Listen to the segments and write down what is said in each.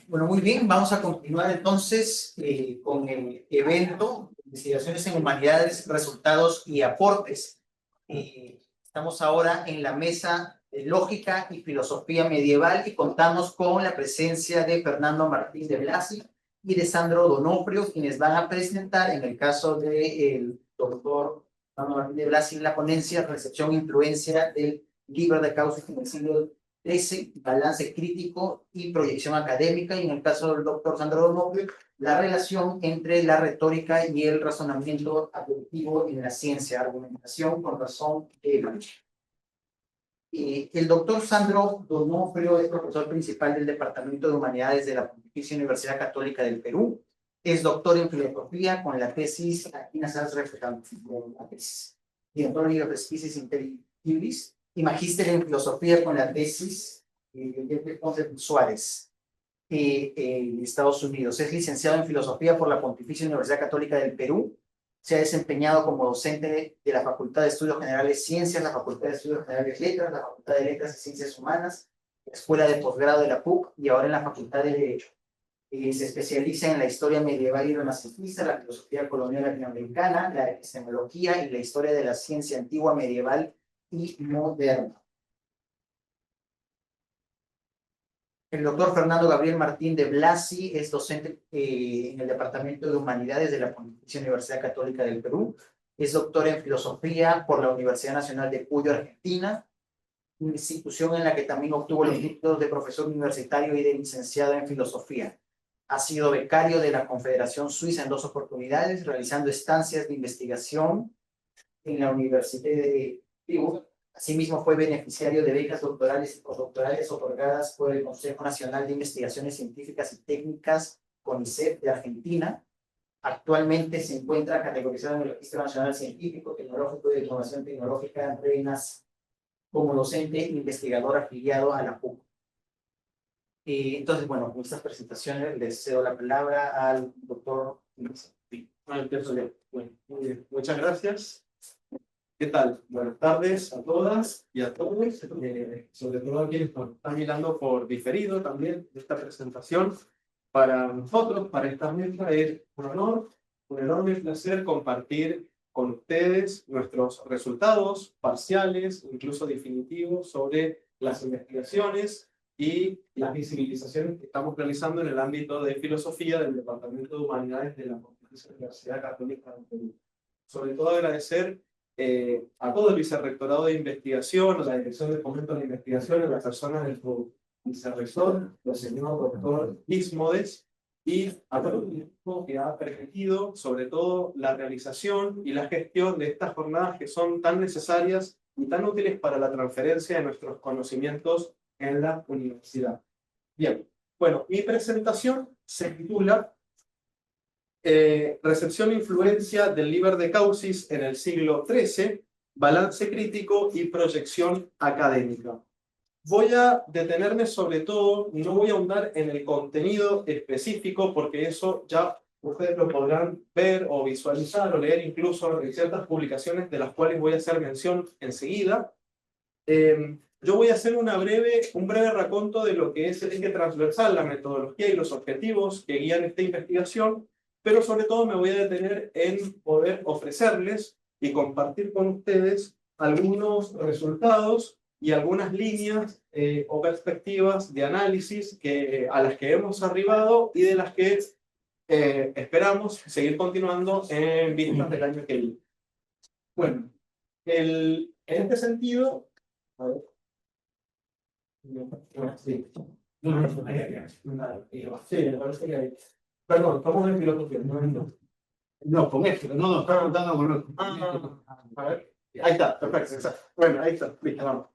Bueno, muy bien, vamos a continuar entonces con el evento Investigaciones en Humanidades, Resultados y Aportes. Estamos ahora en la mesa de Lógica y Filosofía Medieval y contamos con la presencia de Fernando Martín de Blasi y de Sandro Donofrio, quienes van a presentar, en el caso del doctor Fernando Martín de Blasi, la ponencia Recepción e Influencia del Liber de Causis en el siglo XIII, balance crítico y proyección académica, y en el caso del doctor Sandro Donofrio, la relación entre la retórica y el razonamiento atributivo en la ciencia, argumentación con razón. El doctor Sandro Donofrio es profesor principal del Departamento de Humanidades de la Pontificia Universidad Católica del Perú. Es doctor en filosofía con la tesis, aquí naces la tesis, director de Pesquisas Intellectuales, y magíster en filosofía con la tesis de Ponce Suárez, de Estados Unidos. Es licenciado en filosofía por la Pontificia Universidad Católica del Perú. Se ha desempeñado como docente de la Facultad de Estudios Generales Ciencias, la Facultad de Estudios Generales Letras, la Facultad de Letras y Ciencias Humanas, la Escuela de Posgrado de la PUC y ahora en la Facultad de Derecho. Se especializa en la historia medieval y renacentista, la filosofía colonial latinoamericana, la epistemología y la historia de la ciencia antigua, medieval y moderna. El doctor Fernando Gabriel Martín de Blasi es docente en el Departamento de Humanidades de la Pontificia Universidad Católica del Perú. Es doctor en filosofía por la Universidad Nacional de Cuyo, Argentina, institución en la que también obtuvo los títulos de profesor universitario y de licenciado en filosofía. Ha sido becario de la Confederación Suiza en 2 oportunidades, realizando estancias de investigación en la Universidad de Perú. Asimismo, fue beneficiario de becas doctorales y postdoctorales otorgadas por el Consejo Nacional de Investigaciones Científicas y Técnicas, CONICET, de Argentina. Actualmente se encuentra categorizado en el Registro Nacional Científico, Tecnológico y de Información Tecnológica REINAS como docente e investigador afiliado a la PUC. Entonces, bueno, con estas presentaciones les cedo la palabra al doctor. Bueno, muy bien. Muchas gracias. ¿Qué tal? Buenas tardes a todas y a todos, sobre todo a quienes nos están mirando por diferido también de esta presentación. Para nosotros, para esta mesa, es un honor, un enorme placer compartir con ustedes nuestros resultados parciales, incluso definitivos, sobre las investigaciones y las visibilizaciones que estamos realizando en el ámbito de filosofía del Departamento de Humanidades de la Pontificia Universidad Católica del Perú. Sobre todo agradecer a todo el Vicerrectorado de Investigación, a la Dirección de Fomento de la Investigación, a las personas del vicerrector, el señor doctor Ismodes, y a todo el equipo que ha permitido, sobre todo, la realización y la gestión de estas jornadas que son tan necesarias y tan útiles para la transferencia de nuestros conocimientos en la universidad. Bien, bueno, mi presentación se titula Recepción e influencia del Liber de Causis en el siglo XIII, balance crítico y proyección académica. Voy a detenerme sobre todo, y no voy a ahondar en el contenido específico, porque eso ya ustedes lo podrán ver o visualizar o leer incluso en ciertas publicaciones de las cuales voy a hacer mención enseguida. Yo voy a hacer un breve raconto de lo que es el eje transversal, la metodología y los objetivos que guían esta investigación, pero sobre todo me voy a detener en poder ofrecerles y compartir con ustedes algunos resultados y algunas líneas o perspectivas de análisis a las que hemos arribado y de las que esperamos seguir continuando en vistas del año que viene. Bueno, en este sentido, a ver. Sí. Sí, me parece que hay. Perdón, estamos en filosofía. No, con esto, no, está preguntando con otro. A ver, ahí está, perfecto, exacto. Bueno, ahí está, listo, vamos.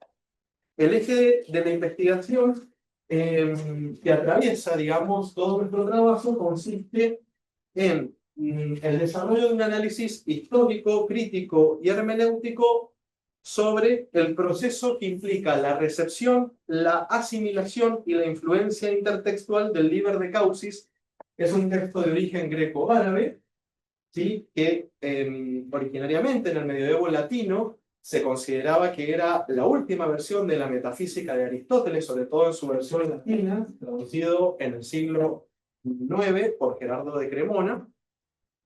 El eje de la investigación que atraviesa, digamos, todo nuestro trabajo consiste en el desarrollo de un análisis histórico, crítico y hermenéutico sobre el proceso que implica la recepción, la asimilación y la influencia intertextual del Liber de Causis. Es un texto de origen greco-árabe, ¿sí? Que originariamente en el medioevo latino se consideraba que era la última versión de la metafísica de Aristóteles, sobre todo en su versión latina, traducido en el siglo IX por Gerardo de Cremona,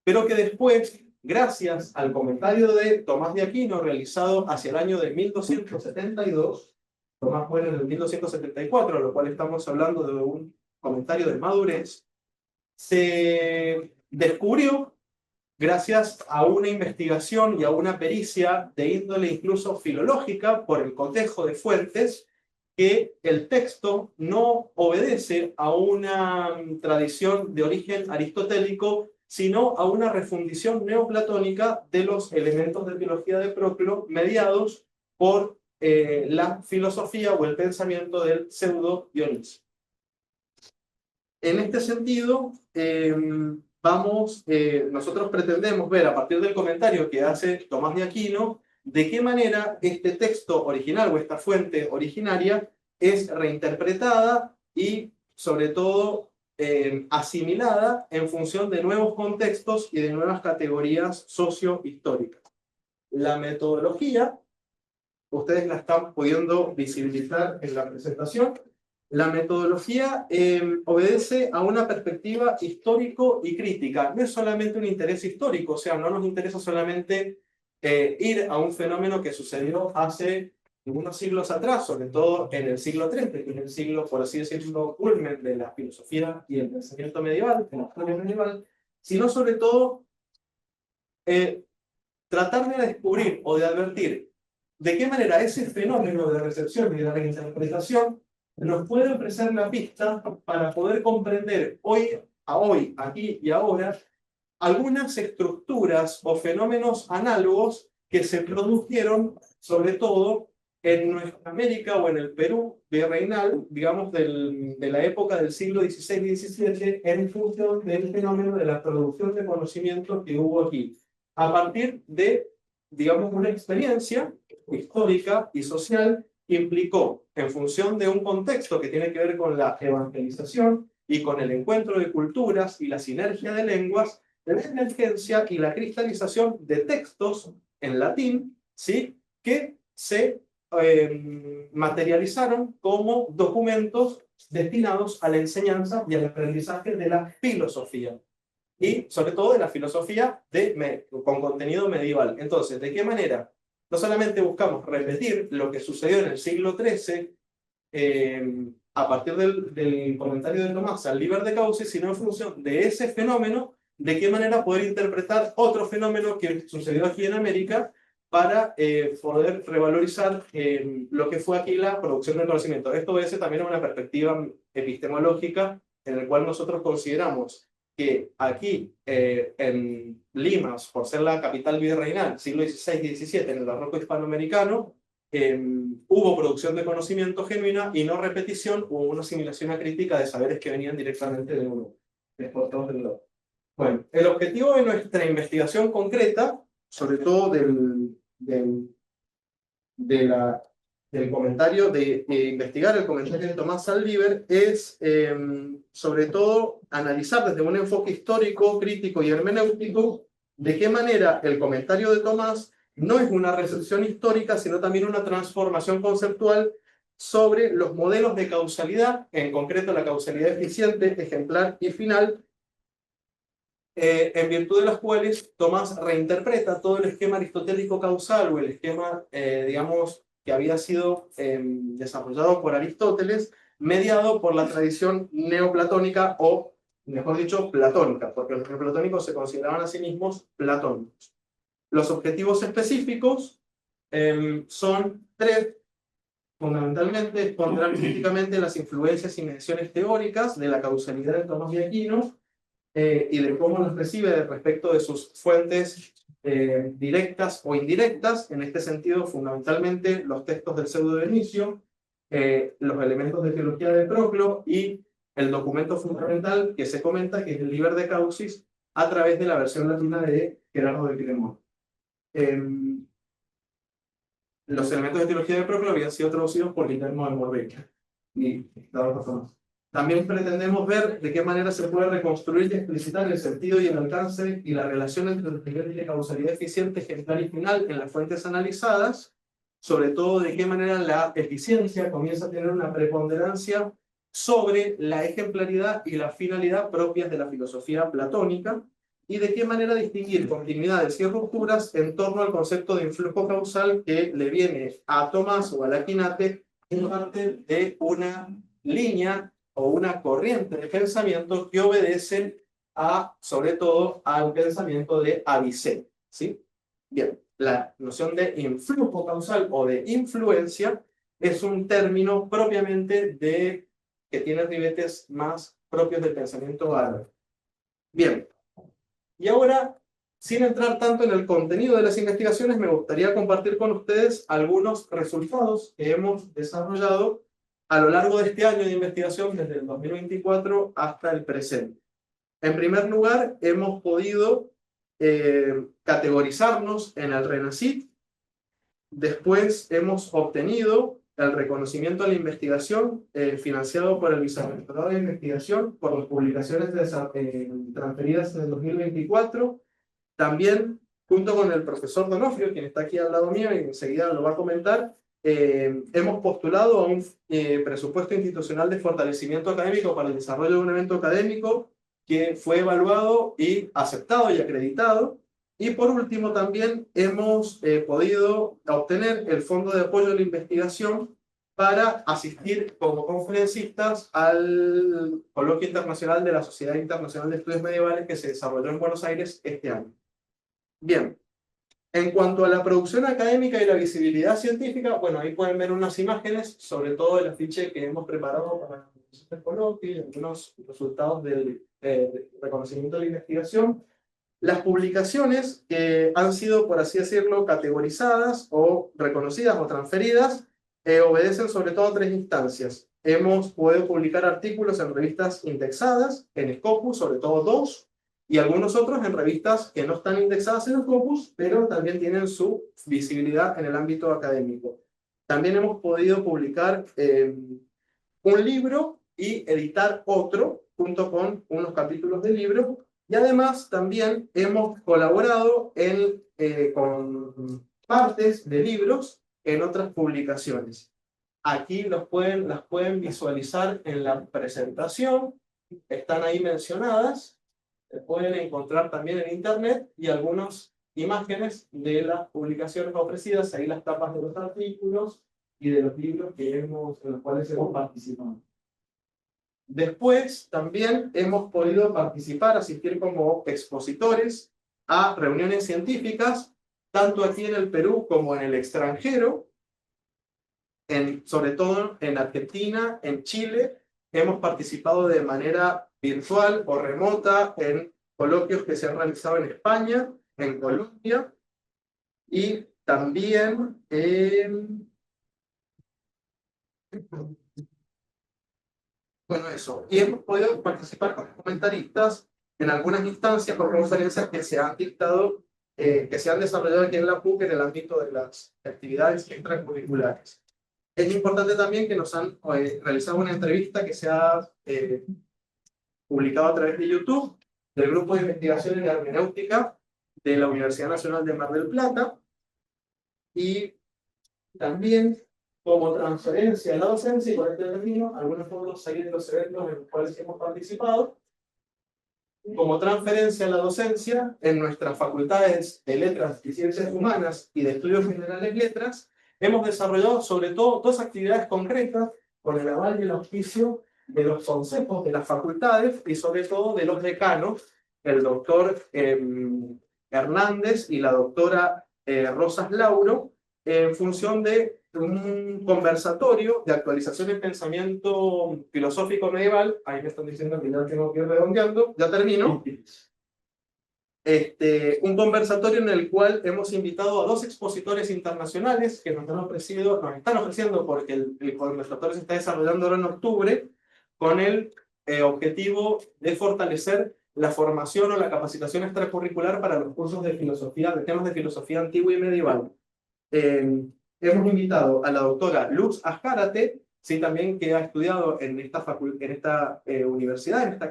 pero que después, gracias al comentario de Tomás de Aquino realizado hacia el año de 1272, Tomás muere en el 1274, lo cual estamos hablando de un comentario de madurez, se descubrió, gracias a una investigación y a una pericia de índole incluso filológica por el cotejo de fuentes, que el texto no obedece a una tradición de origen aristotélico, sino a una refundición neoplatónica de los elementos de teología de Proclo, mediados por la filosofía o el pensamiento del pseudo Dionisio. En este sentido, nosotros pretendemos ver a partir del comentario que hace Tomás de Aquino, de qué manera este texto original o esta fuente originaria es reinterpretada y, sobre todo, asimilada en función de nuevos contextos y de nuevas categorías sociohistóricas. La metodología, ustedes la están pudiendo visibilizar en la presentación. La metodología obedece a una perspectiva histórico y crítica. No es solamente un interés histórico, o sea, no nos interesa solamente ir a un fenómeno que sucedió hace unos siglos atrás, sobre todo en el siglo XIII, que es el siglo, por así decirlo, culmen de la filosofía y el pensamiento medieval, de la historia medieval, sino sobre todo tratar de descubrir o de advertir de qué manera ese fenómeno de la recepción y de la reinterpretación nos puede ofrecer la pista para poder comprender hoy, aquí y ahora, algunas estructuras o fenómenos análogos que se produjeron, sobre todo, en nuestra América o en el Perú virreinal, digamos, de la época del siglo XVI y XVII, en función del fenómeno de la producción de conocimiento que hubo aquí, a partir de, digamos, una experiencia histórica y social que implicó, en función de un contexto que tiene que ver con la evangelización y con el encuentro de culturas y la sinergia de lenguas, la emergencia y la cristalización de textos en latín, ¿sí?, que se materializaron como documentos destinados a la enseñanza y al aprendizaje de la filosofía. Y sobre todo de la filosofía con contenido medieval. Entonces, ¿de qué manera? No solamente buscamos repetir lo que sucedió en el siglo XIII, a partir del comentario de Tomás al Liber de Causis, sino en función de ese fenómeno, de qué manera poder interpretar otro fenómeno que sucedió aquí en América para poder revalorizar lo que fue aquí la producción del conocimiento. Esto obedece también a una perspectiva epistemológica en la cual nosotros consideramos que aquí en Lima, por ser la capital virreinal, siglo XVI y XVII, en el barroco hispanoamericano, hubo producción de conocimiento genuina y no repetición, hubo una asimilación acrítica de saberes que venían directamente de Europa, exportados del globo. Bueno, el objetivo de nuestra investigación concreta, sobre todo del comentario, de investigar el comentario de Tomás Saldívar, es sobre todo analizar desde un enfoque histórico, crítico y hermenéutico de qué manera el comentario de Tomás no es una recepción histórica, sino también una transformación conceptual sobre los modelos de causalidad, en concreto la causalidad eficiente, ejemplar y final, en virtud de las cuales Tomás reinterpreta todo el esquema aristotélico causal o el esquema, digamos, que había sido desarrollado por Aristóteles, mediado por la tradición neoplatónica o, mejor dicho, platónica, porque los neoplatónicos se consideraban a sí mismos platónicos. Los objetivos específicos son tres. Fundamentalmente, expondrán críticamente las influencias y menciones teóricas de la causalidad de Tomás de Aquino, y de cómo nos recibe respecto de sus fuentes directas o indirectas, en este sentido fundamentalmente los textos del pseudo Dionisio, los elementos de teología de Proclo y el documento fundamental que se comenta, que es el Liber de Causis, a través de la versión latina de Gerardo de Cremona. Los elementos de teología de Proclo habían sido traducidos por Guillermo de Morbecca y otras personas. También pretendemos ver de qué manera se puede reconstruir y explicitar el sentido y el alcance y la relación entre los niveles de causalidad eficiente, ejemplar y final en las fuentes analizadas, sobre todo de qué manera la eficiencia comienza a tener una preponderancia sobre la ejemplaridad y la finalidad propias de la filosofía platónica, y de qué manera distinguir continuidades y rupturas en torno al concepto de influjo causal que le viene a Tomás o a Laquinate en parte de una línea o una corriente de pensamiento que obedecen a, sobre todo, al pensamiento de Avicenne, ¿sí? Bien, la noción de influjo causal o de influencia es un término propiamente que tiene ribetes más propios del pensamiento árabe. Bien, y ahora, sin entrar tanto en el contenido de las investigaciones, me gustaría compartir con ustedes algunos resultados que hemos desarrollado a lo largo de este año de investigación, desde el 2024 hasta el presente. En primer lugar, hemos podido categorizarnos en el RENACIT. Después hemos obtenido el reconocimiento a la investigación financiado por el Vicerrectorado de Investigación por las publicaciones transferidas en el 2024. También, junto con el profesor Donofrio, quien está aquí al lado mío y enseguida lo va a comentar, hemos postulado a un presupuesto institucional de fortalecimiento académico para el desarrollo de un evento académico que fue evaluado y aceptado y acreditado. Y por último, también hemos podido obtener el Fondo de Apoyo a la Investigación para asistir como conferencistas al Coloquio Internacional de la Sociedad Internacional de Estudios Medievales que se desarrolló en Buenos Aires este año. Bien, en cuanto a la producción académica y la visibilidad científica, bueno, ahí pueden ver unas imágenes, sobre todo el afiche que hemos preparado para el coloquio y algunos resultados del reconocimiento de la investigación. Las publicaciones que han sido, por así decirlo, categorizadas o reconocidas o transferidas, obedecen sobre todo a 3 instancias. Hemos podido publicar artículos en revistas indexadas, en Scopus, sobre todo 2, y algunos otros en revistas que no están indexadas en Scopus, pero también tienen su visibilidad en el ámbito académico. También hemos podido publicar un libro y editar otro, junto con unos capítulos de libro. Y además también hemos colaborado con partes de libros en otras publicaciones. Aquí las pueden visualizar en la presentación, están ahí mencionadas, pueden encontrar también en internet y algunas imágenes de las publicaciones ofrecidas, ahí las tapas de los artículos y de los libros en los cuales hemos participado. Después también hemos podido participar, asistir como expositores a reuniones científicas, tanto aquí en el Perú como en el extranjero, sobre todo en Argentina, en Chile. Hemos participado de manera virtual o remota en coloquios que se han realizado en España, en Colombia, y también en... Bueno, eso. Y hemos podido participar como comentaristas en algunas instancias o conferencias que se han dictado, que se han desarrollado aquí en la PUC en el ámbito de las actividades extracurriculares. Es importante también que nos han realizado una entrevista que se ha publicado a través de YouTube del Grupo de Investigaciones de Hermenéutica de la Universidad Nacional de Mar del Plata, y también como transferencia a la docencia, y por este término, algunos podemos seguir de los eventos en los cuales hemos participado. Como transferencia a la docencia, en nuestras facultades de Letras y Ciencias Humanas y de Estudios Generales Letras, hemos desarrollado sobre todo 2 actividades concretas con el aval y el auspicio de los consejos de las facultades y sobre todo de los decanos, el doctor Hernández y la doctora Rosas Lauro, en función de un conversatorio de actualización del pensamiento filosófico medieval. Ahí me están diciendo que ya tengo que ir redondeando, ya termino. Un conversatorio en el cual hemos invitado a 2 expositores internacionales que nos están ofreciendo porque el conversatorio se está desarrollando ahora en octubre, con el objetivo de fortalecer la formación o la capacitación extracurricular para los cursos de filosofía, de temas de filosofía antigua y medieval. Hemos invitado a la doctora Luz Azcárate, sí también que ha estudiado en esta universidad, en esta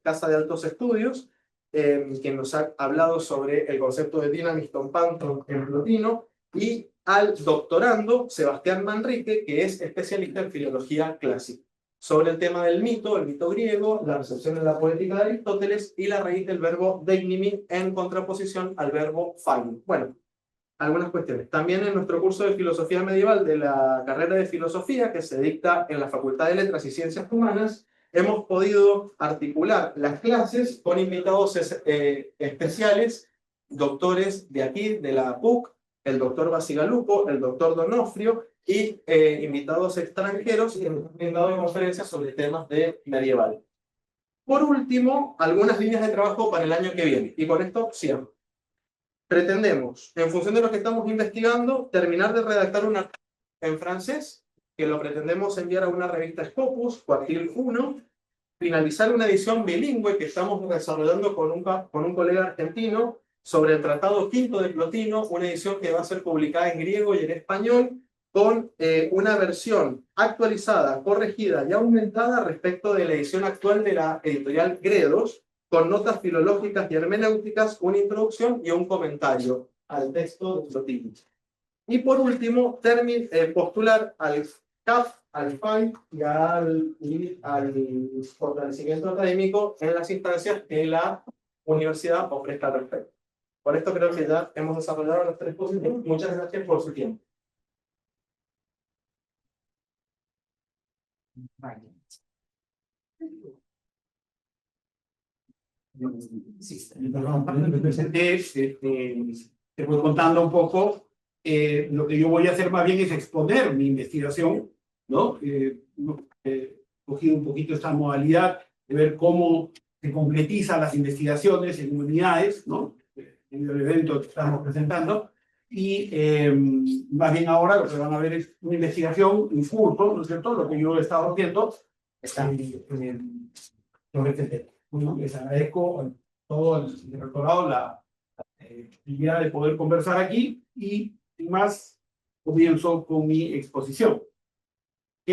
casa de altos estudios, que nos ha hablado sobre el concepto de Dynamic Compound en plutino, y al doctorando Sebastián Manrique, que es especialista en filología clásica, sobre el tema del mito, el mito griego, la recepción de la poética de Aristóteles y la raíz del verbo deignimin en contraposición al verbo fain. Bueno, algunas cuestiones. También en nuestro curso de filosofía medieval de la carrera de filosofía que se dicta en la Facultad de Letras y Ciencias Humanas, hemos podido articular las clases con invitados especiales, doctores de aquí, de la PUC, el doctor Basigalupo, el doctor Donofrio, y invitados extranjeros que nos han dado conferencias sobre temas de medieval. Por último, algunas líneas de trabajo para el año que viene, y con esto cierro. Pretendemos, en función de lo que estamos investigando, terminar de redactar una en francés, que lo pretendemos enviar a una revista Scopus, Cuartil 1, finalizar una edición bilingüe que estamos desarrollando con un colega argentino sobre el Tratado Quinto de Plotino, una edición que va a ser publicada en griego y en español, con una versión actualizada, corregida y aumentada respecto de la edición actual de la editorial Gredos, con notas filológicas y hermenéuticas, una introducción y un comentario al texto de Plotino. Y por último, postular al CAF, al FAI y al fortalecimiento académico en las instancias que la universidad ofrezca al respecto. Por esto creo que ya hemos desarrollado las tres posiciones. Muchas gracias por su tiempo. Sí, perdón, me presenté, te voy contando un poco. Lo que yo voy a hacer más bien es exponer mi investigación, ¿no? He cogido un poquito esta modalidad de ver cómo se concretizan las investigaciones en unidades, ¿no? En el evento que estamos presentando. Y más bien ahora lo que van a ver es una investigación, un curso, ¿no es cierto? Lo que yo he estado haciendo sobre este tema. Bueno, les agradezco a todo el rectorado la posibilidad de poder conversar aquí y, sin más, comienzo con mi exposición. ¿Ok?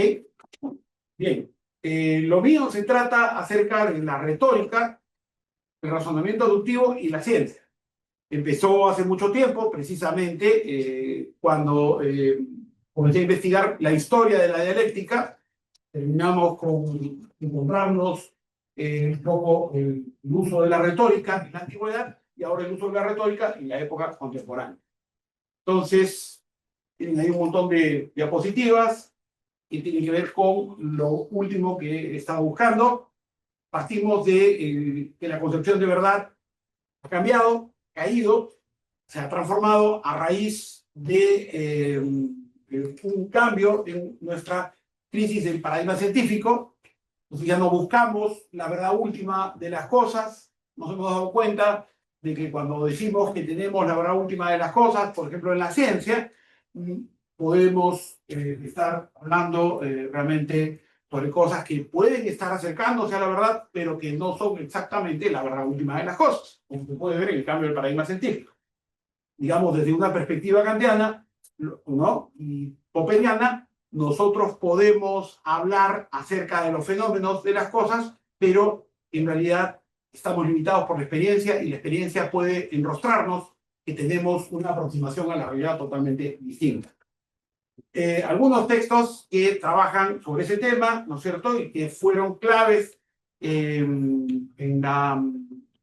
Bien, lo mío se trata acerca de la retórica, el razonamiento deductivo y la ciencia. Empezó hace mucho tiempo, precisamente cuando comencé a investigar la historia de la dialéctica. Terminamos con encontrarnos un poco el uso de la retórica en la antigüedad y ahora el uso de la retórica en la época contemporánea. Entonces, tienen ahí un montón de diapositivas y tienen que ver con lo último que he estado buscando. Partimos de que la concepción de verdad ha cambiado, caído, se ha transformado a raíz de un cambio en nuestra crisis del paradigma científico. Entonces ya no buscamos la verdad última de las cosas. Nos hemos dado cuenta de que cuando decimos que tenemos la verdad última de las cosas, por ejemplo en la ciencia, podemos estar hablando realmente sobre cosas que pueden estar acercándose a la verdad, pero que no son exactamente la verdad última de las cosas, como se puede ver en el cambio del paradigma científico. Digamos, desde una perspectiva kantiana, ¿no? Y popperiana, nosotros podemos hablar acerca de los fenómenos de las cosas, pero en realidad estamos limitados por la experiencia y la experiencia puede enrostrarnos que tenemos una aproximación a la realidad totalmente distinta. Algunos textos que trabajan sobre ese tema, ¿no es cierto? Y que fueron claves en la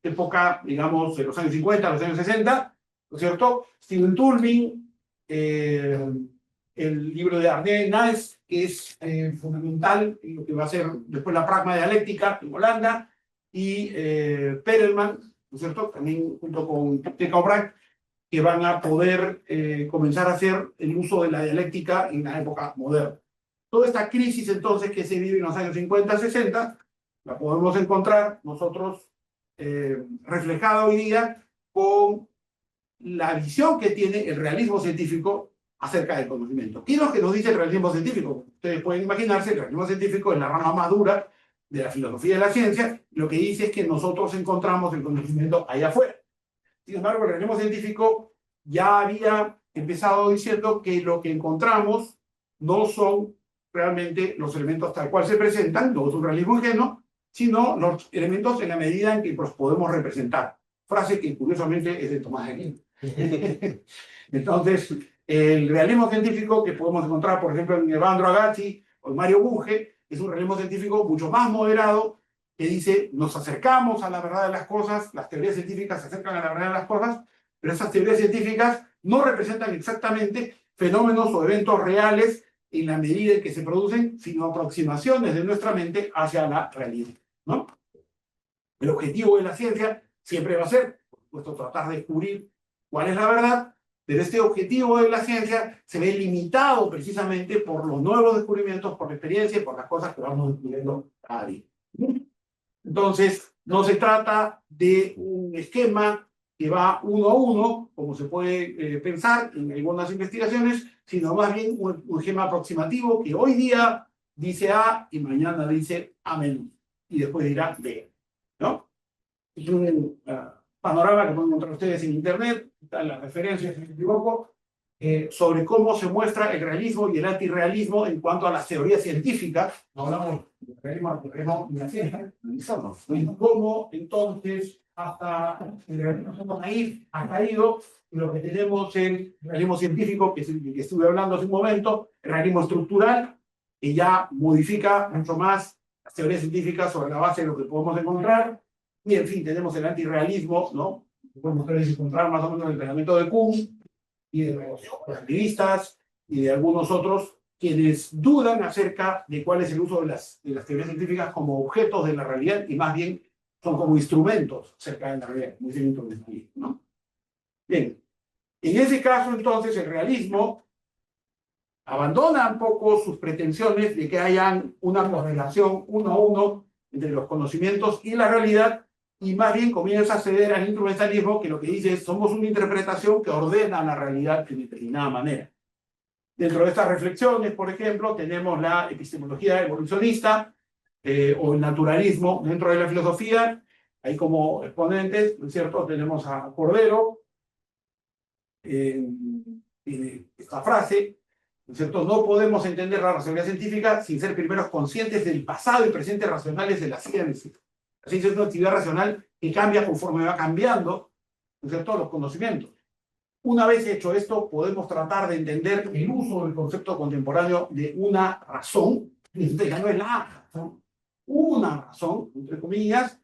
época, digamos, de los años 50, los años 60, ¿no es cierto? Stephen Turbin, el libro de Arne Naes, que es fundamental en lo que va a ser después la pragma dialéctica en Holanda, y Perelman, ¿no es cierto? También junto con T. Kaubrach, que van a poder comenzar a hacer el uso de la dialéctica en la época moderna. Toda esta crisis entonces que se vive en los años 50, 60, la podemos encontrar nosotros reflejada hoy día con la visión que tiene el realismo científico acerca del conocimiento. ¿Qué es lo que nos dice el realismo científico? Ustedes pueden imaginarse, el realismo científico es la rama más dura de la filosofía de la ciencia. Lo que dice es que nosotros encontramos el conocimiento allá afuera. Sin embargo, el realismo científico ya había empezado diciendo que lo que encontramos no son realmente los elementos tal cual se presentan, no es un realismo ingenuo, sino los elementos en la medida en que los podemos representar. Frase que curiosamente es de Tomás de Aquino. Entonces, el realismo científico que podemos encontrar, por ejemplo, en Evandro Agazzi o en Mario Bunge, es un realismo científico mucho más moderado, que dice, nos acercamos a la verdad de las cosas, las teorías científicas se acercan a la verdad de las cosas, pero esas teorías científicas no representan exactamente fenómenos o eventos reales en la medida en que se producen, sino aproximaciones de nuestra mente hacia la realidad, ¿no? El objetivo de la ciencia siempre va a ser, por supuesto, tratar de descubrir cuál es la verdad, pero este objetivo de la ciencia se ve limitado precisamente por los nuevos descubrimientos, por la experiencia y por las cosas que vamos descubriendo cada día. Entonces, no se trata de un esquema que va uno a uno, como se puede pensar en algunas investigaciones, sino más bien un esquema aproximativo que hoy día dice A y mañana dice A menos, y después dirá B, ¿no? Es un panorama que pueden encontrar ustedes en internet, están las referencias, si no me equivoco, sobre cómo se muestra el realismo y el antirrealismo en cuanto a las teorías científicas. No hablamos de realismo ni la ciencia, y cómo entonces hasta el realismo naif ha caído, y lo que tenemos es el realismo científico, que es el que estuve hablando hace un momento, el realismo estructural, que ya modifica mucho más las teorías científicas sobre la base de lo que podemos encontrar, y en fin, tenemos el antirrealismo, ¿no? Podemos ustedes encontrar más o menos el pensamiento de Kuhn, y de los relativistas y de algunos otros quienes dudan acerca de cuál es el uso de las teorías científicas como objetos de la realidad y más bien son como instrumentos acerca de la realidad, como dice el instrumentalismo, ¿no? Bien, en ese caso entonces el realismo abandona un poco sus pretensiones de que hayan una correlación uno a uno entre los conocimientos y la realidad, y más bien comienza a ceder al instrumentalismo, que lo que dice es somos una interpretación que ordena la realidad de determinada manera. Dentro de estas reflexiones, por ejemplo, tenemos la epistemología evolucionista o el naturalismo dentro de la filosofía. Ahí como exponentes, ¿no es cierto? Tenemos a Cordero, esta frase, ¿no es cierto? No podemos entender la racionalidad científica sin ser primero conscientes del pasado y presente racionales de la ciencia. La ciencia es una actividad racional que cambia conforme va cambiando, ¿no es cierto?, los conocimientos. Una vez hecho esto, podemos tratar de entender el uso del concepto contemporáneo de una razón, que ya no es la razón, una razón, entre comillas,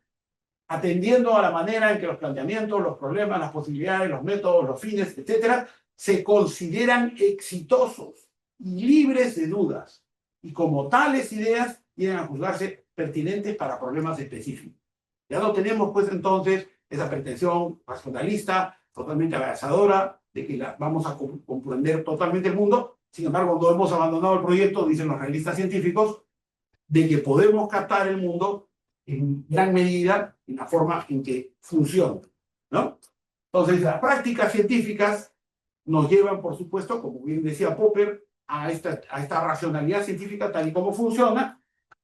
atendiendo a la manera en que los planteamientos, los problemas, las posibilidades, los métodos, los fines, etcétera, se consideran exitosos y libres de dudas, y como tales ideas vienen a juzgarse pertinentes para problemas específicos. Ya no tenemos, pues, entonces, esa pretensión racionalista, totalmente abrazadora, de que vamos a comprender totalmente el mundo. Sin embargo, no hemos abandonado el proyecto, dicen los realistas científicos, de que podemos captar el mundo en gran medida en la forma en que funciona, ¿no? Entonces, las prácticas científicas nos llevan, por supuesto, como bien decía Popper, a esta racionalidad científica tal y como funciona,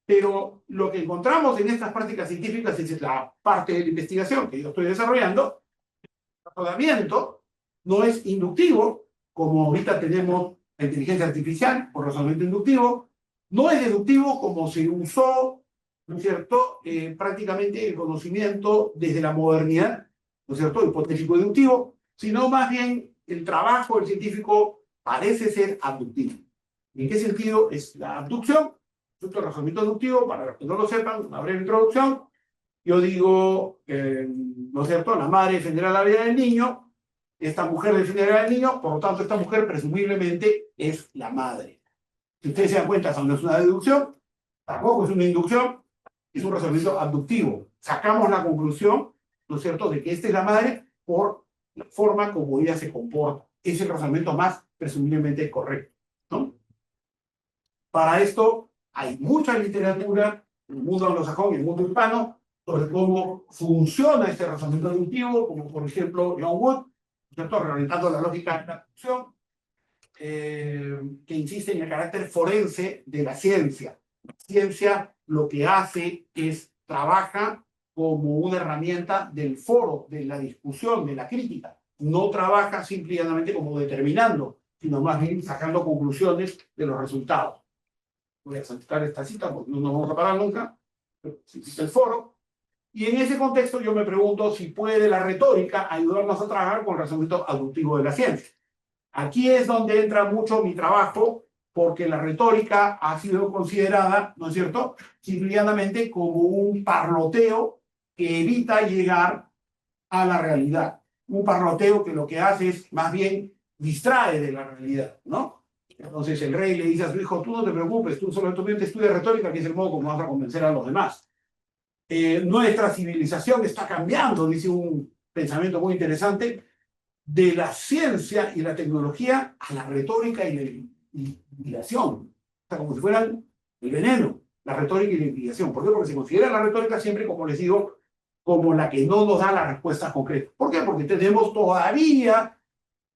pero lo que encontramos en estas prácticas científicas es la parte de la investigación que yo estoy desarrollando. El razonamiento no es inductivo, como ahorita tenemos la inteligencia artificial por razonamiento inductivo, no es deductivo como se usó, ¿no es cierto?, prácticamente el conocimiento desde la modernidad, ¿no es cierto?, hipotético deductivo, sino más bien el trabajo del científico parece ser abductivo. ¿En qué sentido es la abducción? El razonamiento deductivo, para los que no lo sepan, una breve introducción. Yo digo, ¿no es cierto?, la madre defenderá la vida del niño, esta mujer defenderá al niño, por lo tanto, esta mujer presumiblemente es la madre. Si ustedes se dan cuenta, eso no es una deducción, tampoco es una inducción, es un razonamiento abductivo. Sacamos la conclusión, ¿no es cierto?, de que esta es la madre por la forma como ella se comporta. Es el razonamiento más presumiblemente correcto, ¿no? Para esto hay mucha literatura en el mundo anglosajón y en el mundo hispano sobre cómo funciona este razonamiento deductivo, como por ejemplo John Wood, ¿cierto?, reorientando la lógica de la deducción, que insiste en el carácter forense de la ciencia. La ciencia lo que hace es trabaja como una herramienta del foro, de la discusión, de la crítica. No trabaja simplemente como determinando, sino más bien sacando conclusiones de los resultados. voy a saltar esta cita porque no nos vamos a parar nunca, se cita el foro, y en ese contexto yo me pregunto si puede la retórica ayudarnos a trabajar con el razonamiento aductivo de la ciencia. Aquí es donde entra mucho mi trabajo, porque la retórica ha sido considerada, ¿no es cierto?, simplemente como un parloteo que evita llegar a la realidad. Un parloteo que lo que hace es, más bien, distrae de la realidad, ¿no? Entonces el rey le dice a su hijo, tú no te preocupes, tú solamente estudia retórica, que es el modo como vas a convencer a los demás. Nuestra civilización está cambiando, dice un pensamiento muy interesante, de la ciencia y la tecnología a la retórica y la intimidación. O sea, como si fueran el veneno, la retórica y la intimidación. ¿Por qué? Porque se considera la retórica siempre, como les digo, como la que no nos da la respuesta concreta. ¿Por qué? Porque tenemos todavía,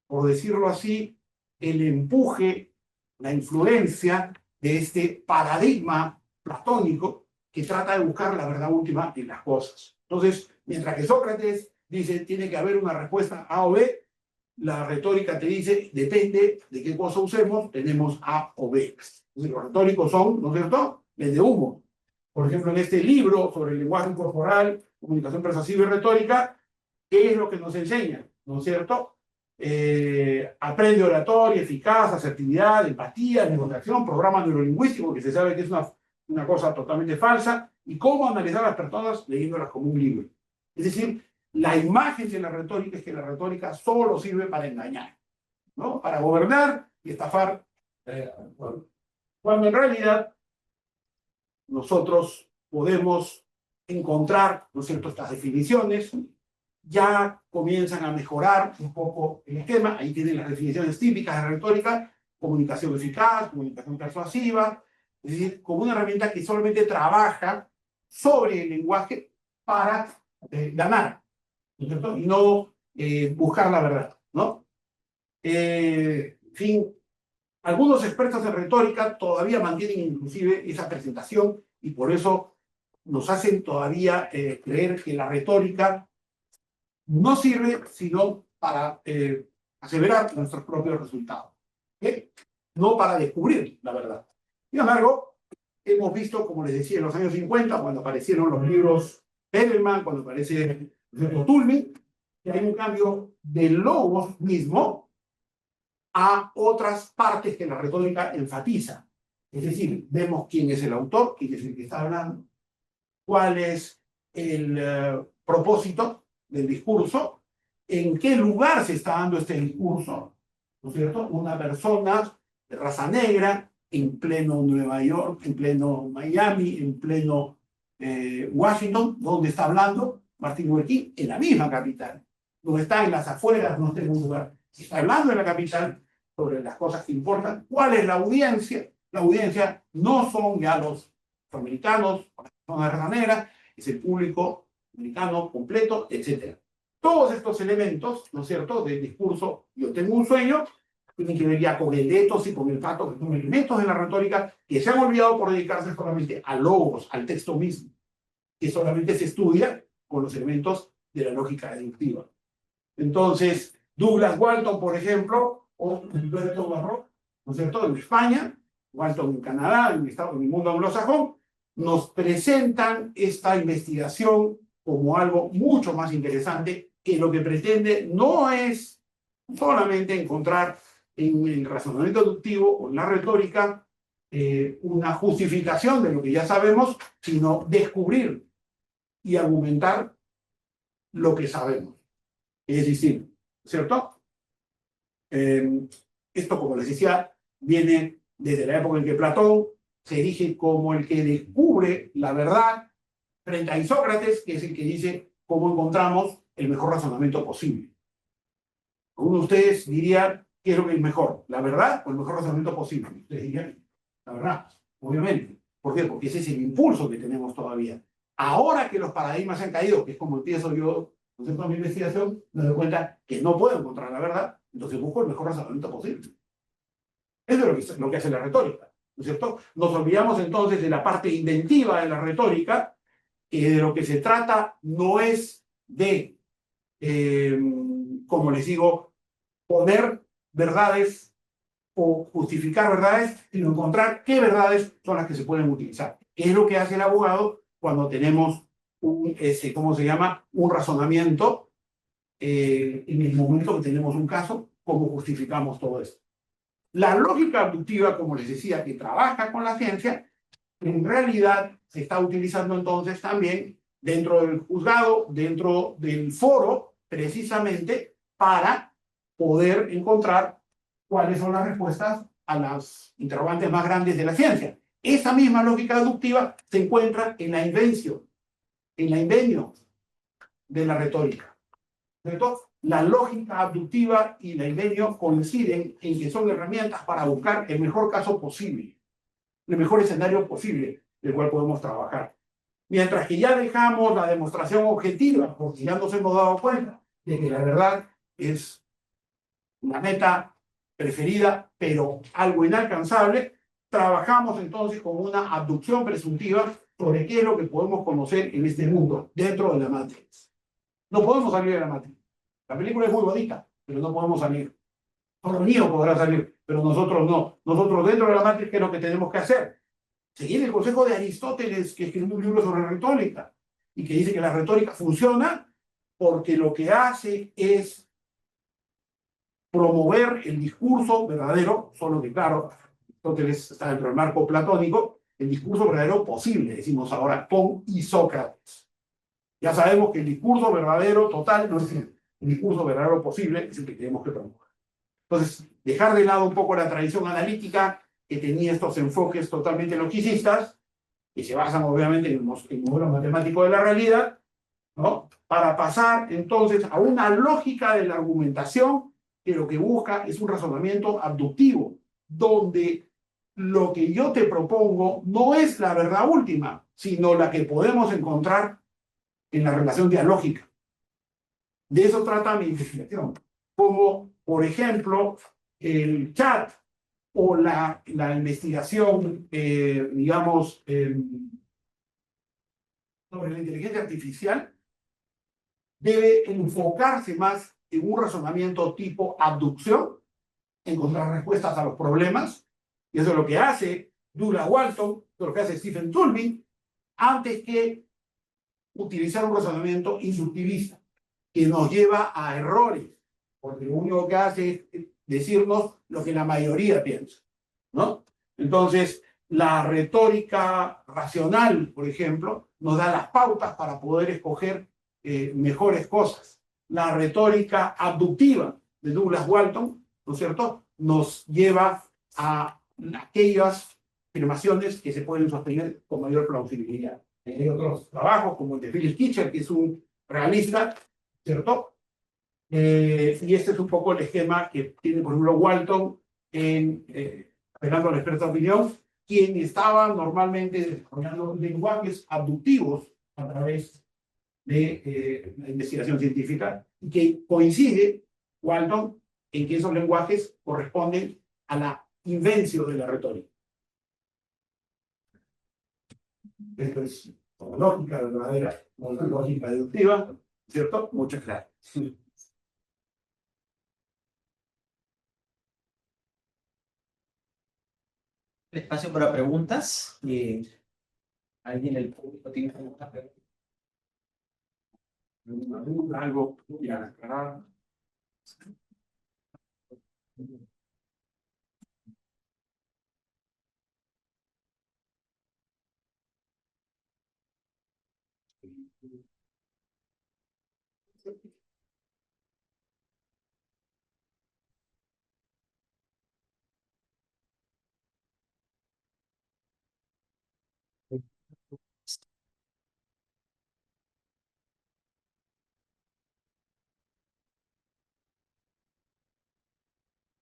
por decirlo así, el empuje, la influencia de este paradigma platónico que trata de buscar la verdad última en las cosas. Entonces, mientras que Sócrates dice tiene que haber una respuesta A o B, la retórica te dice, depende de qué cosa usemos, tenemos A o B. Los retóricos son, ¿no es cierto?, el de humo. Por ejemplo, en este libro sobre el lenguaje corporal, comunicación persuasiva y retórica, ¿qué es lo que nos enseña? ¿No es cierto? Aprende oratoria, eficaz, asertividad, empatía, negociación, programa neurolingüístico, que se sabe que es una cosa totalmente falsa, y cómo analizar a las personas leyéndolas como un libro. Es decir, la imagen de la retórica es que la retórica solo sirve para engañar, ¿no? Para gobernar y estafar. Cuando en realidad nosotros podemos encontrar, ¿no es cierto?, estas definiciones, ya comienzan a mejorar un poco el esquema. Ahí tienen las definiciones típicas de retórica: comunicación eficaz, comunicación persuasiva, es decir, como una herramienta que solamente trabaja sobre el lenguaje para ganar, ¿no es cierto?, y no buscar la verdad, ¿no? En fin, algunos expertos en retórica todavía mantienen inclusive esa presentación y por eso nos hacen todavía creer que la retórica no sirve sino para aseverar nuestros propios resultados, ¿okay?, no para descubrir la verdad. Sin embargo, hemos visto, como les decía, en los años 50, cuando aparecieron los libros Perelman, cuando aparece Tulmin, que hay un cambio del logos mismo a otras partes que la retórica enfatiza. Es decir, vemos quién es el autor, quién es el que está hablando, cuál es el propósito del discurso, en qué lugar se está dando este discurso, ¿no es cierto? Una persona de raza negra en pleno Nueva York, en pleno Miami, en pleno Washington, donde está hablando Martin Luther King, en la misma capital. No está en las afueras, no está en un lugar. Está hablando en la capital sobre las cosas que importan. ¿Cuál es la audiencia? La audiencia no son ya los afroamericanos, las personas de raza negra, es el público americano completo, etc. Todos estos elementos, ¿no es cierto?, del discurso "yo tengo un sueño", tienen que ver ya con el etos y con el pato, que son elementos de la retórica que se han olvidado por dedicarse solamente a logos, al texto mismo, que solamente se estudia con los elementos de la lógica deductiva. Entonces, Douglas Walton, por ejemplo, o Humberto Barroc, ¿no es cierto?, en España, Walton en Canadá, en el mundo anglosajón, nos presentan esta investigación como algo mucho más interesante, que lo que pretende no es solamente encontrar en el razonamiento deductivo o en la retórica una justificación de lo que ya sabemos, sino descubrir y argumentar lo que sabemos. Es decir, ¿cierto? Esto, como les decía, viene desde la época en que Platón se erige como el que descubre la verdad frente a Sócrates, que es el que dice cómo encontramos el mejor razonamiento posible. Uno de ustedes diría, ¿qué es lo que es mejor? ¿La verdad o el mejor razonamiento posible? Ustedes dirían, la verdad, obviamente. ¿Por qué? Porque ese es el impulso que tenemos todavía. Ahora que los paradigmas han caído, que es como empiezo yo, ¿no sé?, con mi investigación, me doy cuenta que no puedo encontrar la verdad, entonces busco el mejor razonamiento posible. Eso es lo que hace la retórica, ¿no es cierto? Nos olvidamos entonces de la parte inventiva de la retórica, que de lo que se trata no es de, como les digo, poner verdades o justificar verdades, sino encontrar qué verdades son las que se pueden utilizar. Es lo que hace el abogado cuando tenemos un, ¿cómo se llama? Un razonamiento en el momento que tenemos un caso, cómo justificamos todo esto. La lógica abductiva, como les decía, que trabaja con la ciencia, en realidad se está utilizando entonces también dentro del juzgado, dentro del foro, precisamente para poder encontrar cuáles son las respuestas a las interrogantes más grandes de la ciencia. Esa misma lógica deductiva se encuentra en la invención, en la invenio de la retórica. ¿Cierto? La lógica abductiva y la invenio coinciden en que son herramientas para buscar el mejor caso posible, el mejor escenario posible del cual podemos trabajar. Mientras que ya dejamos la demostración objetiva, porque ya nos hemos dado cuenta de que la verdad es una meta preferida, pero algo inalcanzable, trabajamos entonces con una abducción presuntiva sobre qué es lo que podemos conocer en este mundo, dentro de la Matrix. No podemos salir de la Matrix. La película es muy bonita, pero no podemos salir. Solo Neo podrá salir, pero nosotros no. Nosotros dentro de la Matrix, ¿qué es lo que tenemos que hacer? Seguir el consejo de Aristóteles, que escribió un libro sobre retórica, y que dice que la retórica funciona porque lo que hace es promover el discurso verdadero, solo que claro, Aristóteles está dentro del marco platónico, el discurso verdadero posible, decimos ahora, con Isócrates. Ya sabemos que el discurso verdadero total no es el discurso verdadero posible, es el que tenemos que promover. Entonces, dejar de lado un poco la tradición analítica que tenía estos enfoques totalmente logicistas, que se basan obviamente en el modelo matemático de la realidad, ¿no? Para pasar entonces a una lógica de la argumentación que lo que busca es un razonamiento abductivo, donde lo que yo te propongo no es la verdad última, sino la que podemos encontrar en la relación dialógica. De eso trata mi investigación. Como, por ejemplo, el chat o la investigación, digamos, sobre la inteligencia artificial, debe enfocarse más en un razonamiento tipo abducción, encontrar respuestas a los problemas, y eso es lo que hace Douglas Walton, eso es lo que hace Stephen Toulmin, antes que utilizar un razonamiento inductivista, que nos lleva a errores, porque lo único que hace es decirnos lo que la mayoría piensa, ¿no? Entonces, la retórica racional, por ejemplo, nos da las pautas para poder escoger mejores cosas. La retórica abductiva de Douglas Walton, ¿no es cierto?, nos lleva a aquellas afirmaciones que se pueden sostener con mayor plausibilidad. Hay otros trabajos, como el de Philip Kitcher, que es un realista, ¿cierto? Y este es un poco el esquema que tiene, por ejemplo, Walton en apelando a la experta opinión, quien estaba normalmente desarrollando lenguajes abductivos a través de la investigación científica, y que coincide, Walton, en que esos lenguajes corresponden a la invención de la retórica. Esto es lógica verdadera, lógica deductiva, ¿cierto? Muchas gracias. Espacio para preguntas. ¿Alguien del público tiene alguna pregunta? ¿Alguna duda, algo que aclarar?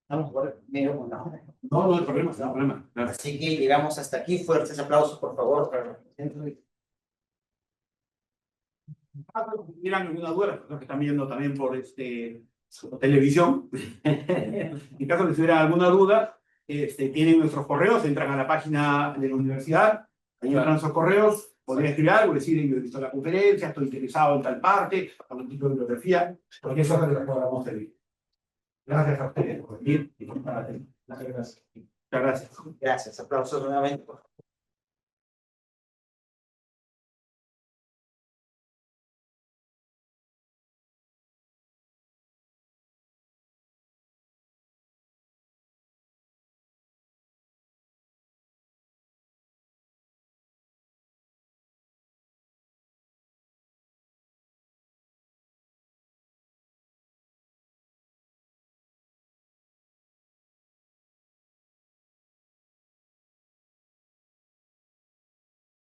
Vamos por medio con la hora. No, no hay problema, no hay problema. Claro. Así que llegamos hasta aquí. Fuertes aplausos, por favor, para el Si tuvieran alguna duda, los que están viendo también por televisión, en caso de que tuvieran alguna duda, tienen nuestros correos, entran a la página de la universidad, ahí entran nuestros correos, podrían escribir algo, decir, yo he visto la conferencia, estoy interesado en tal parte, algún tipo de bibliografía, cualquier cosa que les podamos servir. Gracias a ustedes por venir y por estar atentos. Muchas gracias. Muchas gracias. Gracias. Aplausos nuevamente.